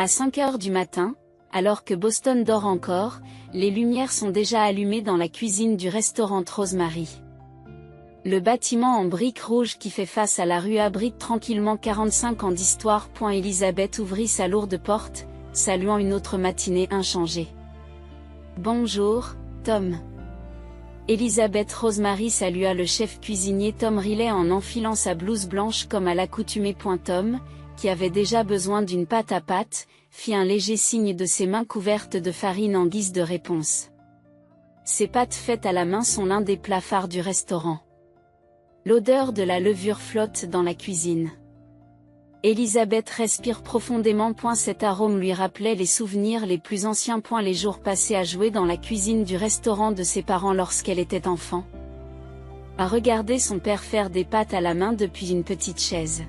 À 5 heures du matin, alors que Boston dort encore, les lumières sont déjà allumées dans la cuisine du restaurant Rosemary. Le bâtiment en briques rouges qui fait face à la rue abrite tranquillement 45 ans d'histoire. Elisabeth ouvrit sa lourde porte, saluant une autre matinée inchangée. Bonjour, Tom. Elisabeth Rosemary salua le chef cuisinier Tom Riley en enfilant sa blouse blanche comme à l'accoutumée. Tom, qui avait déjà besoin d'une pâte à pâte, fit un léger signe de ses mains couvertes de farine en guise de réponse. Ces pâtes faites à la main sont l'un des plats phares du restaurant. L'odeur de la levure flotte dans la cuisine. Elisabeth respire profondément. Cet arôme lui rappelait les souvenirs les plus anciens. Les jours passés à jouer dans la cuisine du restaurant de ses parents lorsqu'elle était enfant. À regarder son père faire des pâtes à la main depuis une petite chaise.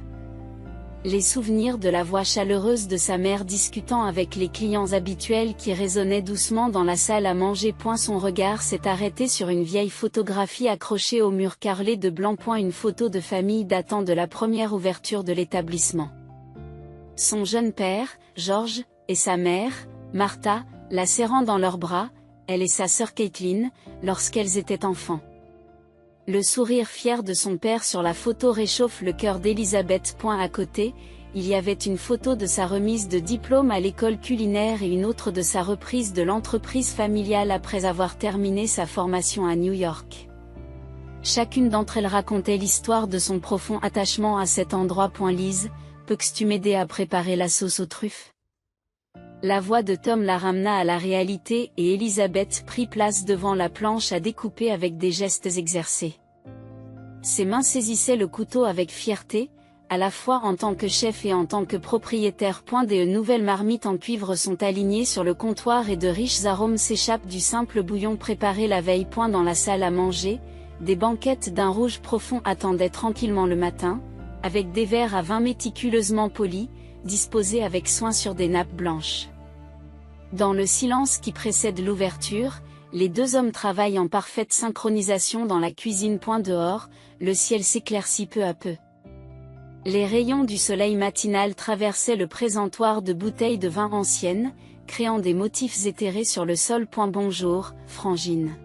Les souvenirs de la voix chaleureuse de sa mère discutant avec les clients habituels qui résonnaient doucement dans la salle à manger. Son regard s'est arrêté sur une vieille photographie accrochée au mur carrelé de blanc. Une photo de famille datant de la première ouverture de l'établissement. Son jeune père, George, et sa mère, Martha, la serrant dans leurs bras, elle et sa sœur Caitlin, lorsqu'elles étaient enfants. Le sourire fier de son père sur la photo réchauffe le cœur d'Elisabeth. À côté, il y avait une photo de sa remise de diplôme à l'école culinaire et une autre de sa reprise de l'entreprise familiale après avoir terminé sa formation à New York. Chacune d'entre elles racontait l'histoire de son profond attachement à cet endroit. Lise, peux-tu m'aider à préparer la sauce aux truffes? La voix de Tom la ramena à la réalité et Elisabeth prit place devant la planche à découper avec des gestes exercés. Ses mains saisissaient le couteau avec fierté, à la fois en tant que chef et en tant que propriétaire. Des nouvelles marmites en cuivre sont alignées sur le comptoir et de riches arômes s'échappent du simple bouillon préparé la veille. Dans la salle à manger, des banquettes d'un rouge profond attendaient tranquillement le matin, avec des verres à vin méticuleusement polis, disposés avec soin sur des nappes blanches. Dans le silence qui précède l'ouverture, les deux hommes travaillent en parfaite synchronisation dans la cuisine. Dehors, le ciel s'éclaircit peu à peu. Les rayons du soleil matinal traversaient le présentoir de bouteilles de vin anciennes, créant des motifs éthérés sur le sol. Bonjour, Frangine.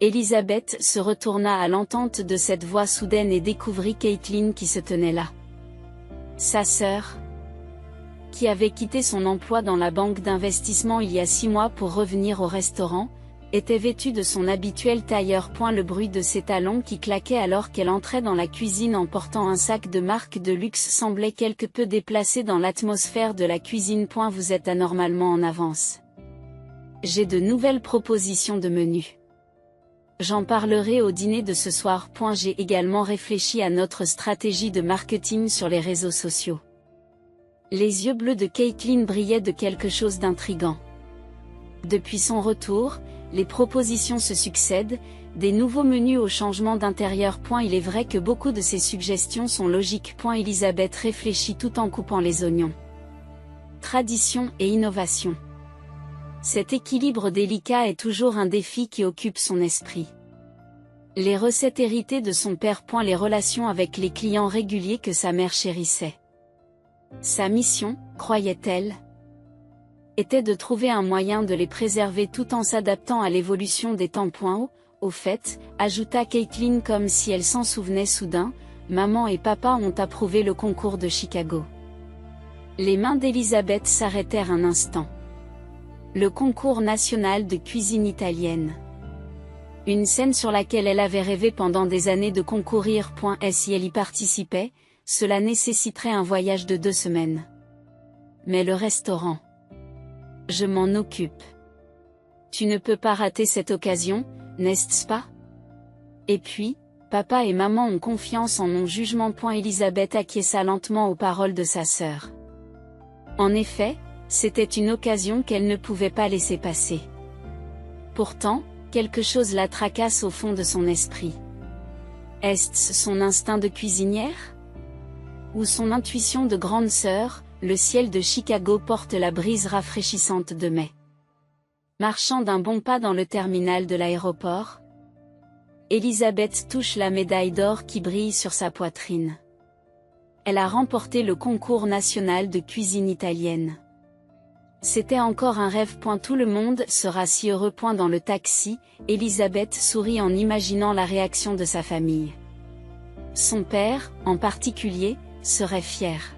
Elisabeth se retourna à l'entente de cette voix soudaine et découvrit Caitlin qui se tenait là. Sa sœur, qui avait quitté son emploi dans la banque d'investissement il y a 6 mois pour revenir au restaurant, était vêtue de son habituel tailleur. Le bruit de ses talons qui claquaient alors qu'elle entrait dans la cuisine en portant un sac de marque de luxe semblait quelque peu déplacé dans l'atmosphère de la cuisine. Vous êtes anormalement en avance. J'ai de nouvelles propositions de menu. J'en parlerai au dîner de ce soir. J'ai également réfléchi à notre stratégie de marketing sur les réseaux sociaux. Les yeux bleus de Caitlin brillaient de quelque chose d'intrigant. Depuis son retour, les propositions se succèdent, des nouveaux menus au changement d'intérieur. Il est vrai que beaucoup de ces suggestions sont logiques. Elisabeth réfléchit tout en coupant les oignons. Tradition et innovation. Cet équilibre délicat est toujours un défi qui occupe son esprit. Les recettes héritées de son père. Les relations avec les clients réguliers que sa mère chérissait. Sa mission, croyait-elle, était de trouver un moyen de les préserver tout en s'adaptant à l'évolution des temps. Au fait, ajouta Caitlin comme si elle s'en souvenait soudain, maman et papa ont approuvé le concours de Chicago. Les mains d'Elisabeth s'arrêtèrent un instant. Le concours national de cuisine italienne. Une scène sur laquelle elle avait rêvé pendant des années de concourir. Si elle y participait, cela nécessiterait un voyage de 2 semaines. Mais le restaurant. Je m'en occupe. Tu ne peux pas rater cette occasion, n'est-ce pas? Et puis, papa et maman ont confiance en mon jugement. Elisabeth acquiesça lentement aux paroles de sa sœur. En effet, c'était une occasion qu'elle ne pouvait pas laisser passer. Pourtant, quelque chose la tracasse au fond de son esprit. Est-ce son instinct de cuisinière? Ou son intuition de grande sœur? Le ciel de Chicago porte la brise rafraîchissante de mai. Marchant d'un bon pas dans le terminal de l'aéroport, Elisabeth touche la médaille d'or qui brille sur sa poitrine. Elle a remporté le concours national de cuisine italienne. C'était encore un rêve. Tout le monde sera si heureux. Dans le taxi, Elisabeth sourit en imaginant la réaction de sa famille. Son père, en particulier, serait fier.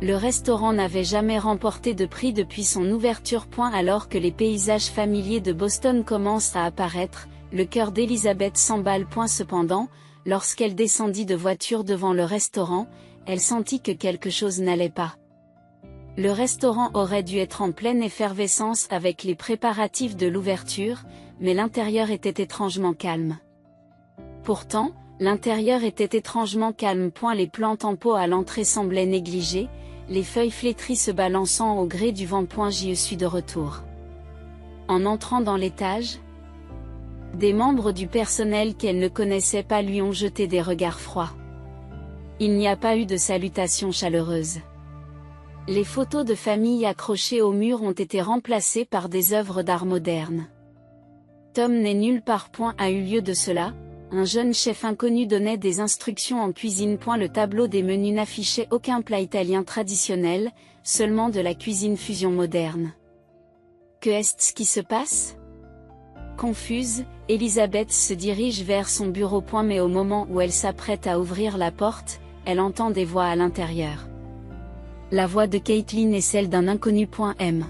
Le restaurant n'avait jamais remporté de prix depuis son ouverture. Alors que les paysages familiers de Boston commencent à apparaître, le cœur d'Elisabeth s'emballe. Cependant, lorsqu'elle descendit de voiture devant le restaurant, elle sentit que quelque chose n'allait pas. Le restaurant aurait dû être en pleine effervescence avec les préparatifs de l'ouverture, mais l'intérieur était étrangement calme. Pourtant, l'intérieur était étrangement calme. Les plantes en pot à l'entrée semblaient négligées, les feuilles flétries se balançant au gré du vent. J'y suis de retour. En entrant dans l'étage, des membres du personnel qu'elle ne connaissait pas lui ont jeté des regards froids. Il n'y a pas eu de salutation chaleureuse. Les photos de famille accrochées au mur ont été remplacées par des œuvres d'art moderne. Tom n'est nulle part. A eu lieu de cela, un jeune chef inconnu donnait des instructions en cuisine. Le tableau des menus n'affichait aucun plat italien traditionnel, seulement de la cuisine fusion moderne. Que est-ce qui se passe? Confuse, Elisabeth se dirige vers son bureau. Mais au moment où elle s'apprête à ouvrir la porte, elle entend des voix à l'intérieur. La voix de Caitlin est celle d'un inconnu. M.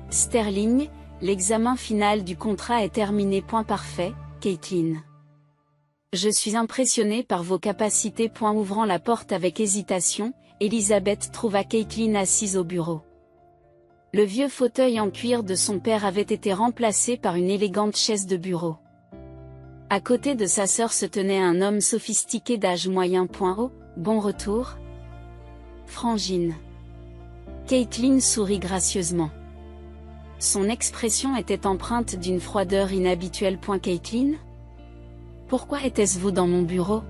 Sterling, l'examen final du contrat est terminé. Parfait, Caitlin. Je suis impressionnée par vos capacités. Ouvrant la porte avec hésitation, Elisabeth trouva Caitlin assise au bureau. Le vieux fauteuil en cuir de son père avait été remplacé par une élégante chaise de bureau. À côté de sa sœur se tenait un homme sophistiqué d'âge moyen. Oh, bon retour, Frangine. Caitlin sourit gracieusement. Son expression était empreinte d'une froideur inhabituelle. Caitlin? Pourquoi était-ce-vous dans mon bureau?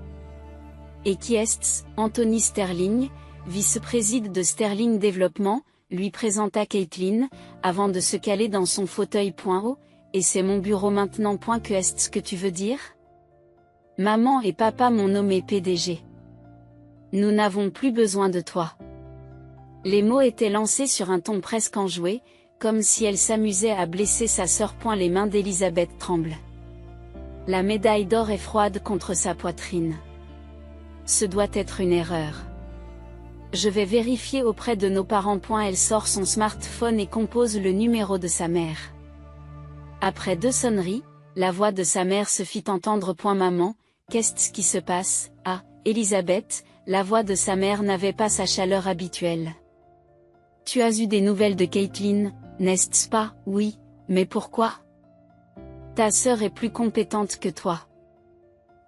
Et qui est-ce? Anthony Sterling, vice-président de Sterling Développement, lui présenta Caitlin, avant de se caler dans son fauteuil. Oh, et c'est mon bureau maintenant. Que est-ce que tu veux dire? Maman et papa m'ont nommé PDG. Nous n'avons plus besoin de toi. Les mots étaient lancés sur un ton presque enjoué, comme si elle s'amusait à blesser sa sœur. Les mains d'Elisabeth tremblent. La médaille d'or est froide contre sa poitrine. Ce doit être une erreur. Je vais vérifier auprès de nos parents. Elle sort son smartphone et compose le numéro de sa mère. Après 2 sonneries, la voix de sa mère se fit entendre. Maman, qu'est-ce qui se passe? Ah, Elisabeth, la voix de sa mère n'avait pas sa chaleur habituelle. Tu as eu des nouvelles de Caitlin, n'est-ce pas? Oui, mais pourquoi? Ta sœur est plus compétente que toi.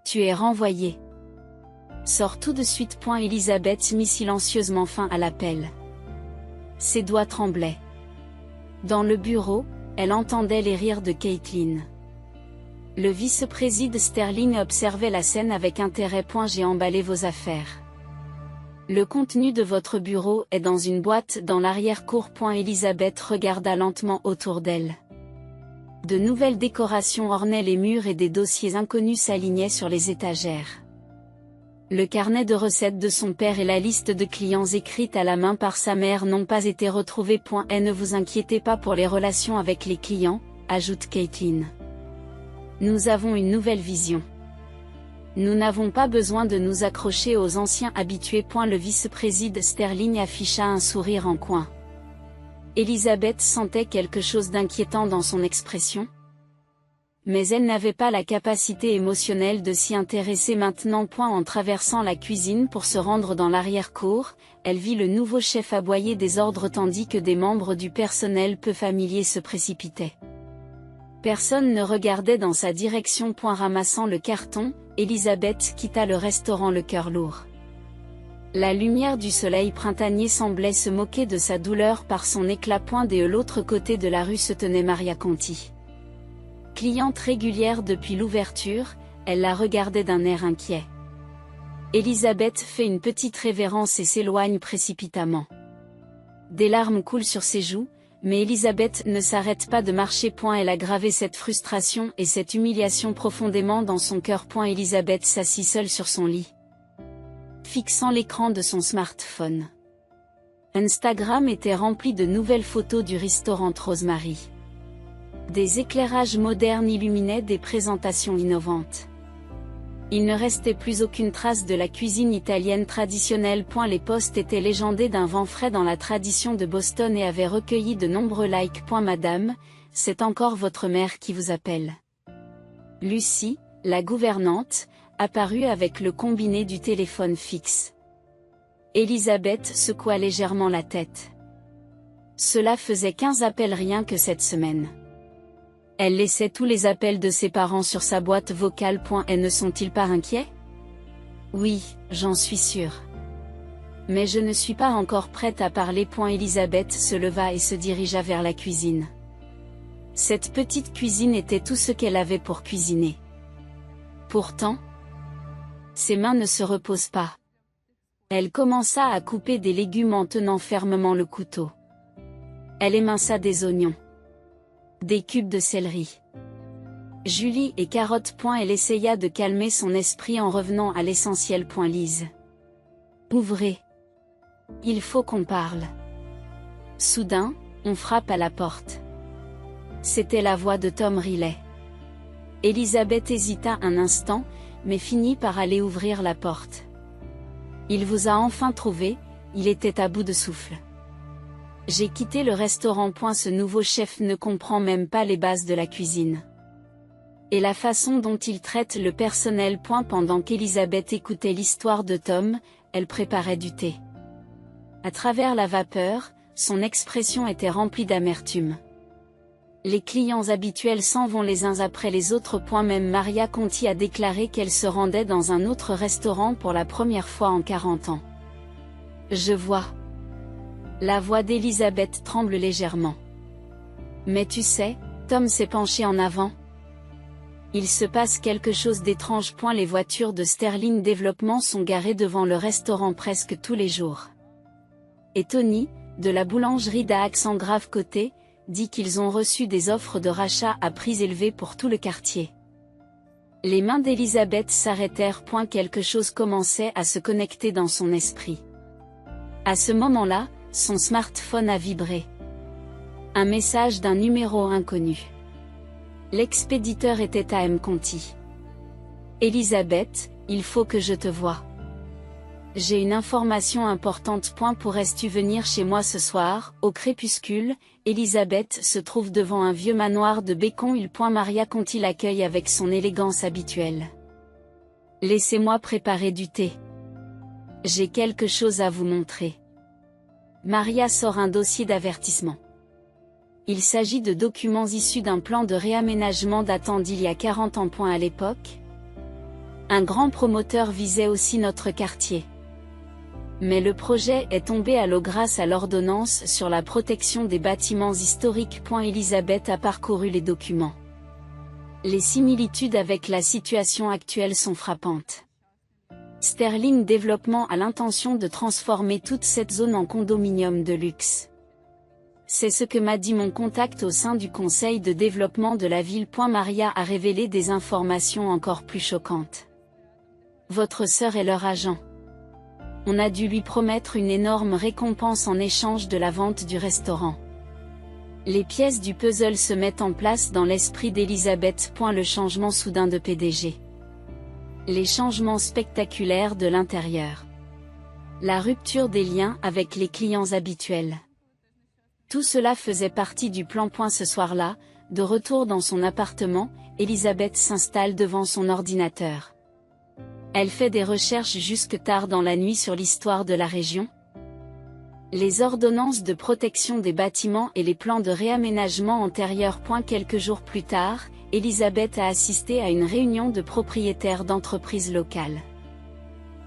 Tu es renvoyée. Sors tout de suite. Elisabeth mit silencieusement fin à l'appel. Ses doigts tremblaient. Dans le bureau, elle entendait les rires de Caitlin. Le vice-président Sterling observait la scène avec intérêt. J'ai emballé vos affaires. Le contenu de votre bureau est dans une boîte dans l'arrière-cour. Elisabeth regarda lentement autour d'elle. De nouvelles décorations ornaient les murs et des dossiers inconnus s'alignaient sur les étagères. Le carnet de recettes de son père et la liste de clients écrite à la main par sa mère n'ont pas été retrouvés. Et ne vous inquiétez pas pour les relations avec les clients, ajoute Caitlin. Nous avons une nouvelle vision. Nous n'avons pas besoin de nous accrocher aux anciens habitués. Le vice-président Sterling afficha un sourire en coin. Elisabeth sentait quelque chose d'inquiétant dans son expression. Mais elle n'avait pas la capacité émotionnelle de s'y intéresser maintenant. En traversant la cuisine pour se rendre dans l'arrière-cour, elle vit le nouveau chef aboyer des ordres tandis que des membres du personnel peu familiers se précipitaient. Personne ne regardait dans sa direction. Ramassant le carton, Elisabeth quitta le restaurant le cœur lourd. La lumière du soleil printanier semblait se moquer de sa douleur par son éclat. De l'autre côté de la rue se tenait Maria Conti. Cliente régulière depuis l'ouverture, elle la regardait d'un air inquiet. Elisabeth fait une petite révérence et s'éloigne précipitamment. Des larmes coulent sur ses joues, mais Elisabeth ne s'arrête pas de marcher. Elle a gravé cette frustration et cette humiliation profondément dans son cœur. Elisabeth s'assit seule sur son lit, fixant l'écran de son smartphone. Instagram était rempli de nouvelles photos du restaurant Rosemary. Des éclairages modernes illuminaient des présentations innovantes. Il ne restait plus aucune trace de la cuisine italienne traditionnelle. Les posts étaient légendés d'un vent frais dans la tradition de Boston et avaient recueilli de nombreux likes. Madame, c'est encore votre mère qui vous appelle. Lucie, la gouvernante, apparut avec le combiné du téléphone fixe. Elisabeth secoua légèrement la tête. Cela faisait 15 appels rien que cette semaine. Elle laissait tous les appels de ses parents sur sa boîte vocale. Et ne sont-ils pas inquiets? Oui, j'en suis sûre. Mais je ne suis pas encore prête à parler. Elisabeth se leva et se dirigea vers la cuisine. Cette petite cuisine était tout ce qu'elle avait pour cuisiner. Pourtant, ses mains ne se reposent pas. Elle commença à couper des légumes en tenant fermement le couteau. Elle éminça des oignons. Des cubes de céleri. Julie et carottes. Elle essaya de calmer son esprit en revenant à l'essentiel. Lise. Ouvrez. Il faut qu'on parle. Soudain, on frappe à la porte. C'était la voix de Tom Riley. Elisabeth hésita un instant, mais finit par aller ouvrir la porte. Il vous a enfin trouvé, il était à bout de souffle. J'ai quitté le restaurant. Ce nouveau chef ne comprend même pas les bases de la cuisine. Et la façon dont il traite le personnel. Pendant qu'Elisabeth écoutait l'histoire de Tom, elle préparait du thé. À travers la vapeur, son expression était remplie d'amertume. Les clients habituels s'en vont les uns après les autres. Même Maria Conti a déclaré qu'elle se rendait dans un autre restaurant pour la première fois en 40 ans. Je vois. La voix d'Elisabeth tremble légèrement. Mais tu sais, Tom s'est penché en avant. Il se passe quelque chose d'étrange. Les voitures de Sterling Développement sont garées devant le restaurant presque tous les jours. Et Tony, de la boulangerie d'Accent Grave Côté, dit qu'ils ont reçu des offres de rachat à prix élevés pour tout le quartier. Les mains d'Elisabeth s'arrêtèrent. Quelque chose commençait à se connecter dans son esprit. À ce moment-là, son smartphone a vibré. Un message d'un numéro inconnu. L'expéditeur était A.M. Conti. Elisabeth, il faut que je te voie. J'ai une information importante. Pourrais-tu venir chez moi ce soir, au crépuscule? Elisabeth se trouve devant un vieux manoir de Bécon. Maria Conti l'accueille avec son élégance habituelle. Laissez-moi préparer du thé. J'ai quelque chose à vous montrer. Maria sort un dossier d'avertissement. Il s'agit de documents issus d'un plan de réaménagement datant d'il y a 40 ans. À l'époque, un grand promoteur visait aussi notre quartier. Mais le projet est tombé à l'eau grâce à l'ordonnance sur la protection des bâtiments historiques. Elisabeth a parcouru les documents. Les similitudes avec la situation actuelle sont frappantes. Sterling Développement a l'intention de transformer toute cette zone en condominium de luxe. C'est ce que m'a dit mon contact au sein du conseil de développement de la ville. Maria a révélé des informations encore plus choquantes. Votre sœur est leur agent. On a dû lui promettre une énorme récompense en échange de la vente du restaurant. Les pièces du puzzle se mettent en place dans l'esprit d'Elisabeth. Le changement soudain de PDG. Les changements spectaculaires de l'intérieur. La rupture des liens avec les clients habituels. Tout cela faisait partie du plan. Ce soir-là, de retour dans son appartement, Elisabeth s'installe devant son ordinateur. Elle fait des recherches jusque tard dans la nuit sur l'histoire de la région. Les ordonnances de protection des bâtiments et les plans de réaménagement antérieurs. Quelques jours plus tard, Elisabeth a assisté à une réunion de propriétaires d'entreprises locales.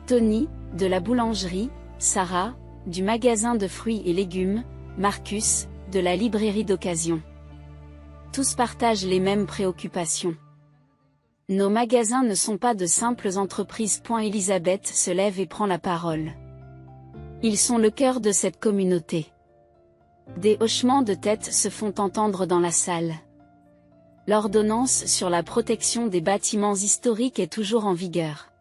Tony, de la boulangerie, Sarah, du magasin de fruits et légumes, Marcus, de la librairie d'occasion. Tous partagent les mêmes préoccupations. Nos magasins ne sont pas de simples entreprises. Elisabeth se lève et prend la parole. Ils sont le cœur de cette communauté. Des hochements de tête se font entendre dans la salle. L'ordonnance sur la protection des bâtiments historiques est toujours en vigueur.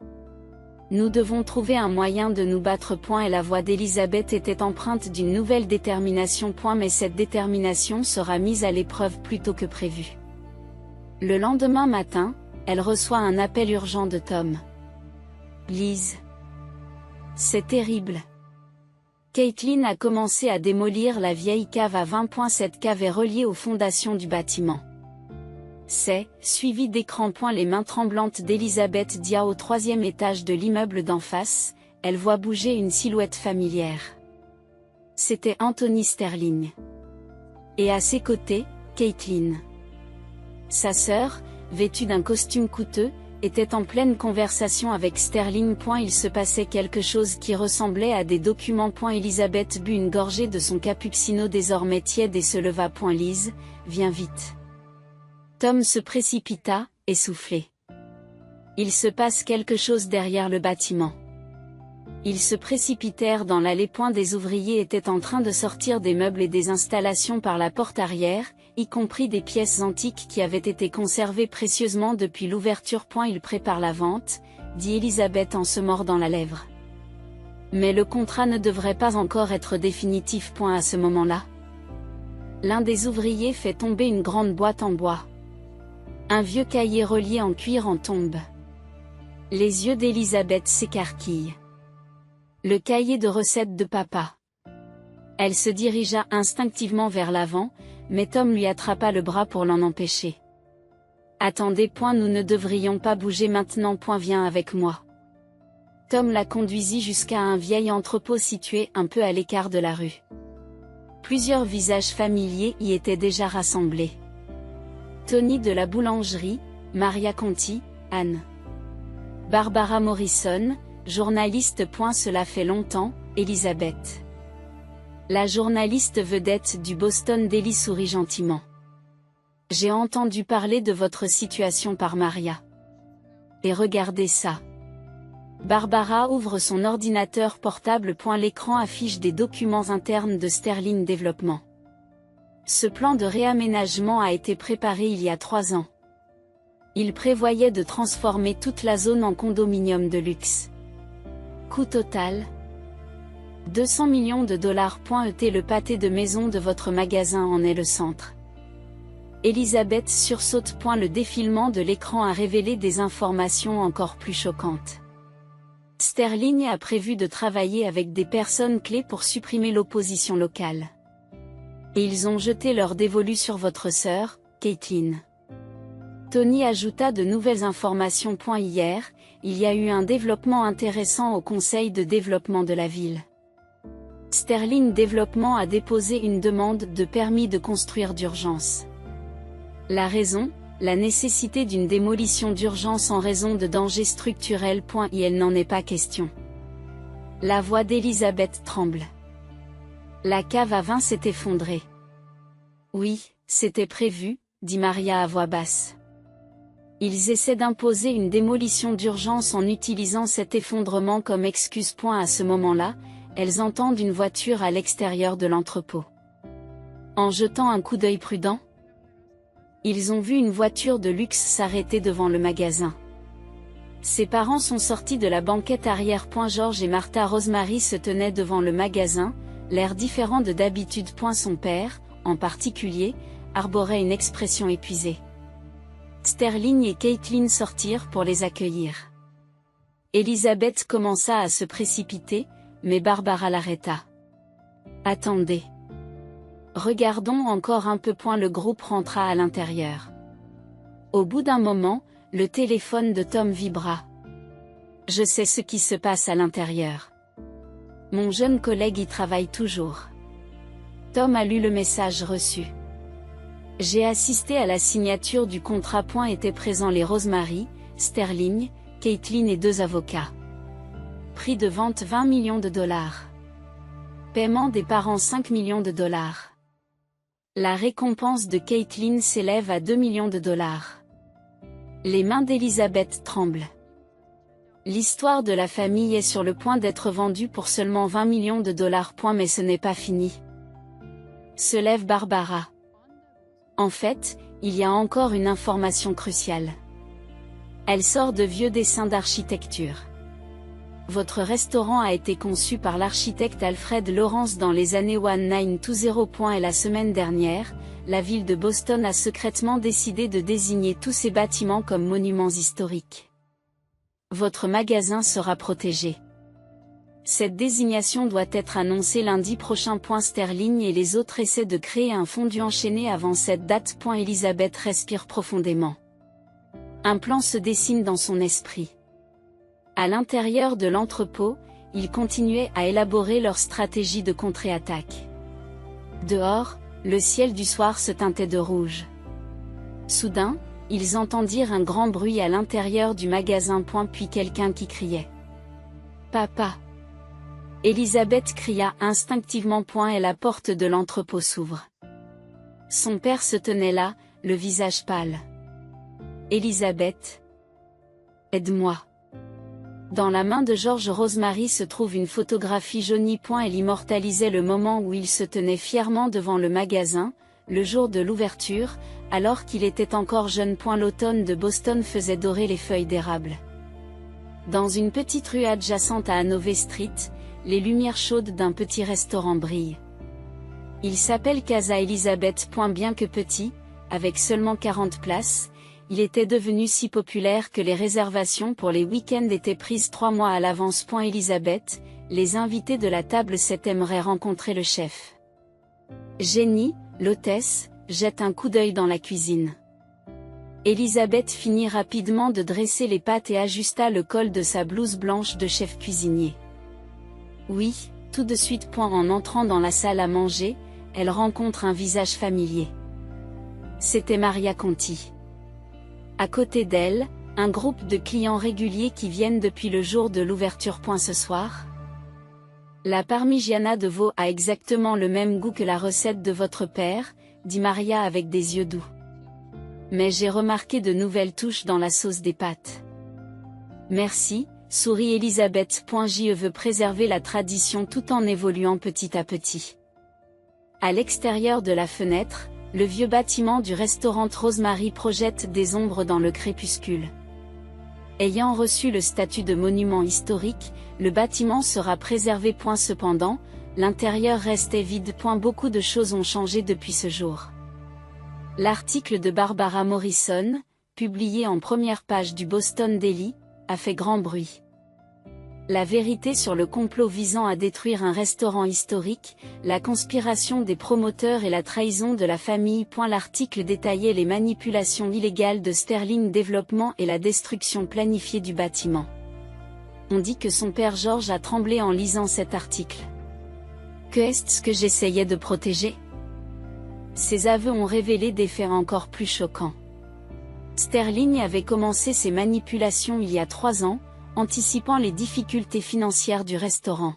Nous devons trouver un moyen de nous battre. Et la voix d'Elisabeth était empreinte d'une nouvelle détermination. Mais cette détermination sera mise à l'épreuve plus tôt que prévu. Le lendemain matin, elle reçoit un appel urgent de Tom. Lise. C'est terrible. Caitlin a commencé à démolir la vieille cave à 20. Cette cave est reliée aux fondations du bâtiment. C'est, suivi d'écran. Les mains tremblantes d'Elisabeth dit au 3e étage de l'immeuble d'en face, elle voit bouger une silhouette familière. C'était Anthony Sterling. Et à ses côtés, Caitlin. Sa sœur, vêtue d'un costume coûteux, était en pleine conversation avec Sterling. Il se passait quelque chose qui ressemblait à des documents. Elisabeth but une gorgée de son cappuccino désormais tiède et se leva. Lise, viens vite. Tom se précipita, essoufflé. Il se passe quelque chose derrière le bâtiment. Ils se précipitèrent dans l'allée. Des ouvriers étaient en train de sortir des meubles et des installations par la porte arrière, y compris des pièces antiques qui avaient été conservées précieusement depuis l'ouverture. Ils préparent la vente, dit Elisabeth en se mordant la lèvre. Mais le contrat ne devrait pas encore être définitif. À ce moment-là, l'un des ouvriers fait tomber une grande boîte en bois. Un vieux cahier relié en cuir en tombe. Les yeux d'Elisabeth s'écarquillent. Le cahier de recettes de papa. Elle se dirigea instinctivement vers l'avant, mais Tom lui attrapa le bras pour l'en empêcher. Attendez, nous ne devrions pas bouger maintenant. Viens avec moi. Tom la conduisit jusqu'à un vieil entrepôt situé un peu à l'écart de la rue. Plusieurs visages familiers y étaient déjà rassemblés. Tony de la boulangerie, Maria Conti, Anne. Barbara Morrison, journaliste. Cela fait longtemps, Elisabeth. La journaliste vedette du Boston Daily sourit gentiment. J'ai entendu parler de votre situation par Maria. Et regardez ça. Barbara ouvre son ordinateur portable. L'écran affiche des documents internes de Sterling Développement. Ce plan de réaménagement a été préparé il y a 3 ans. Il prévoyait de transformer toute la zone en condominium de luxe. Coût total 200 millions de dollars. Le pâté de maison de votre magasin en est le centre. Elisabeth sursaute. Le défilement de l'écran a révélé des informations encore plus choquantes. Sterling a prévu de travailler avec des personnes clés pour supprimer l'opposition locale. Et ils ont jeté leur dévolu sur votre sœur, Caitlin. Tony ajouta de nouvelles informations. Hier, il y a eu un développement intéressant au conseil de développement de la ville. Sterling Développement a déposé une demande de permis de construire d'urgence. La raison, la nécessité d'une démolition d'urgence en raison de dangers structurels. Et elle n'en est pas question. La voix d'Elisabeth tremble. La cave à vin s'est effondrée. Oui, c'était prévu, dit Maria à voix basse. Ils essaient d'imposer une démolition d'urgence en utilisant cet effondrement comme excuse. À ce moment-là, elles entendent une voiture à l'extérieur de l'entrepôt. En jetant un coup d'œil prudent, ils ont vu une voiture de luxe s'arrêter devant le magasin. Ses parents sont sortis de la banquette arrière. George et Martha Rosemary se tenaient devant le magasin, l'air différent de d'habitude. Son père, en particulier, arborait une expression épuisée. Sterling et Caitlin sortirent pour les accueillir. Elisabeth commença à se précipiter, mais Barbara l'arrêta. Attendez. Regardons encore un peu. Le groupe rentra à l'intérieur. Au bout d'un moment, le téléphone de Tom vibra. Je sais ce qui se passe à l'intérieur. Mon jeune collègue y travaille toujours. Tom a lu le message reçu. J'ai assisté à la signature du contrat. Étaient présents les Rosemary, Sterling, Caitlin et 2 avocats. Prix de vente 20 millions de dollars. Paiement des parents 5 millions de dollars. La récompense de Caitlin s'élève à 2 millions de dollars. Les mains d'Elisabeth tremblent. L'histoire de la famille est sur le point d'être vendue pour seulement 20 millions de dollars. Mais ce n'est pas fini. Se lève Barbara. En fait, il y a encore une information cruciale. Elle sort de vieux dessins d'architecture. Votre restaurant a été conçu par l'architecte Alfred Lawrence dans les années 1920. Et la semaine dernière, la ville de Boston a secrètement décidé de désigner tous ces bâtiments comme monuments historiques. Votre magasin sera protégé. Cette désignation doit être annoncée lundi prochain. Sterling et les autres essaient de créer un fondu enchaîné avant cette date. Elizabeth respire profondément. Un plan se dessine dans son esprit. À l'intérieur de l'entrepôt, ils continuaient à élaborer leur stratégie de contre-attaque. Dehors, le ciel du soir se teintait de rouge. Soudain, ils entendirent un grand bruit à l'intérieur du magasin. Puis quelqu'un qui criait. « Papa !» Elizabeth cria instinctivement. Et la porte de l'entrepôt s'ouvre. Son père se tenait là, le visage pâle. « Elizabeth ! Aide-moi !» Dans la main de George Rosemary se trouve une photographie jaunie. Elle immortalisait le moment où il se tenait fièrement devant le magasin, le jour de l'ouverture, alors qu'il était encore jeune. L'automne de Boston faisait dorer les feuilles d'érable. Dans une petite rue adjacente à Hanover Street, les lumières chaudes d'un petit restaurant brillent. Il s'appelle Casa Elizabeth. Bien que petit, avec seulement 40 places, il était devenu si populaire que les réservations pour les week-ends étaient prises 3 mois à l'avance. Elizabeth, les invités de la table 7 aimeraient rencontrer le chef. Jenny, l'hôtesse, jette un coup d'œil dans la cuisine. Elizabeth finit rapidement de dresser les pâtes et ajusta le col de sa blouse blanche de chef cuisinier. Oui, tout de suite. En entrant dans la salle à manger, elle rencontre un visage familier. C'était Maria Conti. À côté d'elle, un groupe de clients réguliers qui viennent depuis le jour de l'ouverture. Ce soir, la parmigiana de veau a exactement le même goût que la recette de votre père, dit Maria avec des yeux doux. Mais j'ai remarqué de nouvelles touches dans la sauce des pâtes. Merci, sourit Elizabeth. Je veux préserver la tradition tout en évoluant petit à petit. À l'extérieur de la fenêtre, le vieux bâtiment du restaurant Rosemary projette des ombres dans le crépuscule. Ayant reçu le statut de monument historique, le bâtiment sera préservé. Cependant, l'intérieur restait vide. Beaucoup de choses ont changé depuis ce jour. L'article de Barbara Morrison, publié en première page du Boston Daily, a fait grand bruit. La vérité sur le complot visant à détruire un restaurant historique, la conspiration des promoteurs et la trahison de la famille. L'article détaillait les manipulations illégales de Sterling Development et la destruction planifiée du bâtiment. On dit que son père George a tremblé en lisant cet article. Que est-ce que j'essayais de protéger ? Ces aveux ont révélé des faits encore plus choquants. Sterling avait commencé ses manipulations il y a 3 ans, anticipant les difficultés financières du restaurant.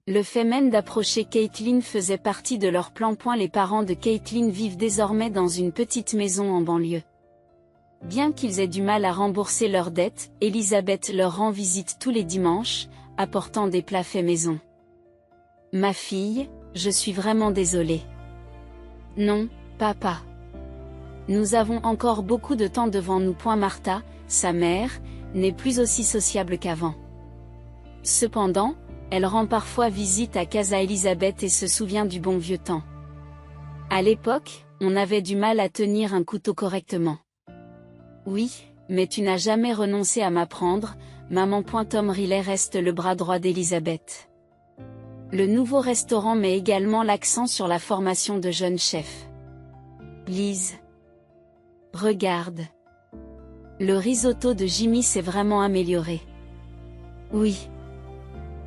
Le fait même d'approcher Caitlin faisait partie de leur plan. Les parents de Caitlin vivent désormais dans une petite maison en banlieue. Bien qu'ils aient du mal à rembourser leurs dettes, Elizabeth leur rend visite tous les dimanches, apportant des plats faits maison. « Ma fille, je suis vraiment désolée. »« Non, papa. Nous avons encore beaucoup de temps devant nous. » Martha, sa mère, n'est plus aussi sociable qu'avant. Cependant, elle rend parfois visite à Casa Elizabeth et se souvient du bon vieux temps. À l'époque, on avait du mal à tenir un couteau correctement. Oui, mais tu n'as jamais renoncé à m'apprendre, maman. Tom Riley reste le bras droit d'Elizabeth. Le nouveau restaurant met également l'accent sur la formation de jeunes chefs. Lise. Regarde. Le risotto de Jimmy s'est vraiment amélioré. Oui.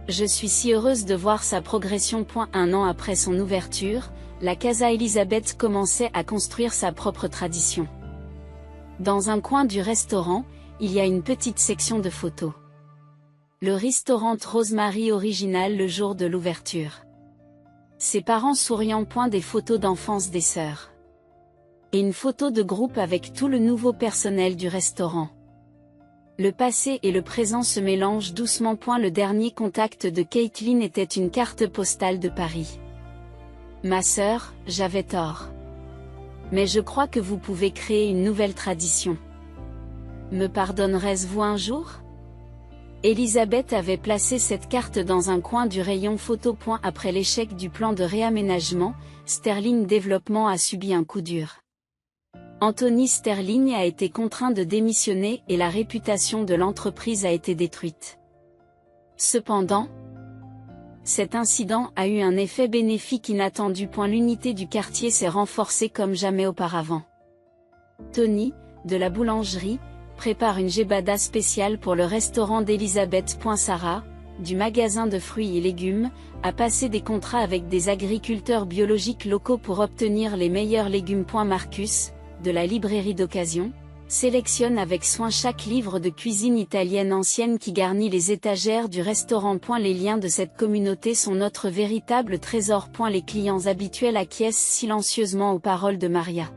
Je suis si heureuse de voir sa progression. 1 an après son ouverture, la Casa Elizabeth commençait à construire sa propre tradition. Dans un coin du restaurant, il y a une petite section de photos. Le restaurant Rosemary original le jour de l'ouverture. Ses parents souriant. Des photos d'enfance des sœurs. Et une photo de groupe avec tout le nouveau personnel du restaurant. Le passé et le présent se mélangent doucement. Le dernier contact de Caitlin était une carte postale de Paris. Ma sœur, j'avais tort. Mais je crois que vous pouvez créer une nouvelle tradition. Me pardonnerez-vous un jour ? Elisabeth avait placé cette carte dans un coin du rayon photo. Après l'échec du plan de réaménagement, Sterling Développement a subi un coup dur. Anthony Sterling a été contraint de démissionner et la réputation de l'entreprise a été détruite. Cependant, cet incident a eu un effet bénéfique inattendu. L'unité du quartier s'est renforcée comme jamais auparavant. Tony, de la boulangerie, prépare une gébada spéciale pour le restaurant d'Elisabeth. Sarah, du magasin de fruits et légumes, a passé des contrats avec des agriculteurs biologiques locaux pour obtenir les meilleurs légumes. Marcus, de la librairie d'occasion, sélectionne avec soin chaque livre de cuisine italienne ancienne qui garnit les étagères du restaurant. Les liens de cette communauté sont notre véritable trésor. Les clients habituels acquiescent silencieusement aux paroles de Maria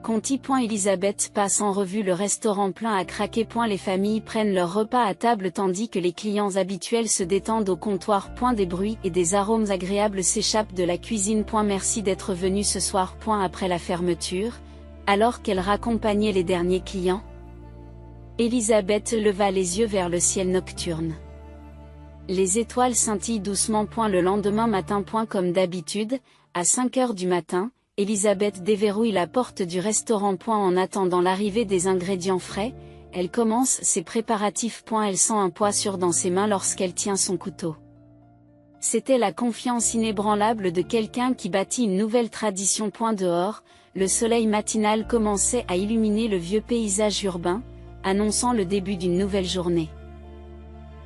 Conti. Elisabeth passe en revue le restaurant plein à craquer. Les familles prennent leur repas à table tandis que les clients habituels se détendent au comptoir. Des bruits et des arômes agréables s'échappent de la cuisine. Merci d'être venu ce soir. Après la fermeture, alors qu'elle raccompagnait les derniers clients, Elisabeth leva les yeux vers le ciel nocturne. Les étoiles scintillent doucement. Le lendemain matin. Comme d'habitude, à 5 heures du matin, Elisabeth déverrouille la porte du restaurant. En attendant l'arrivée des ingrédients frais, elle commence ses préparatifs. Elle sent un poids sûr dans ses mains lorsqu'elle tient son couteau. C'était la confiance inébranlable de quelqu'un qui bâtit une nouvelle tradition. Dehors, le soleil matinal commençait à illuminer le vieux paysage urbain, annonçant le début d'une nouvelle journée.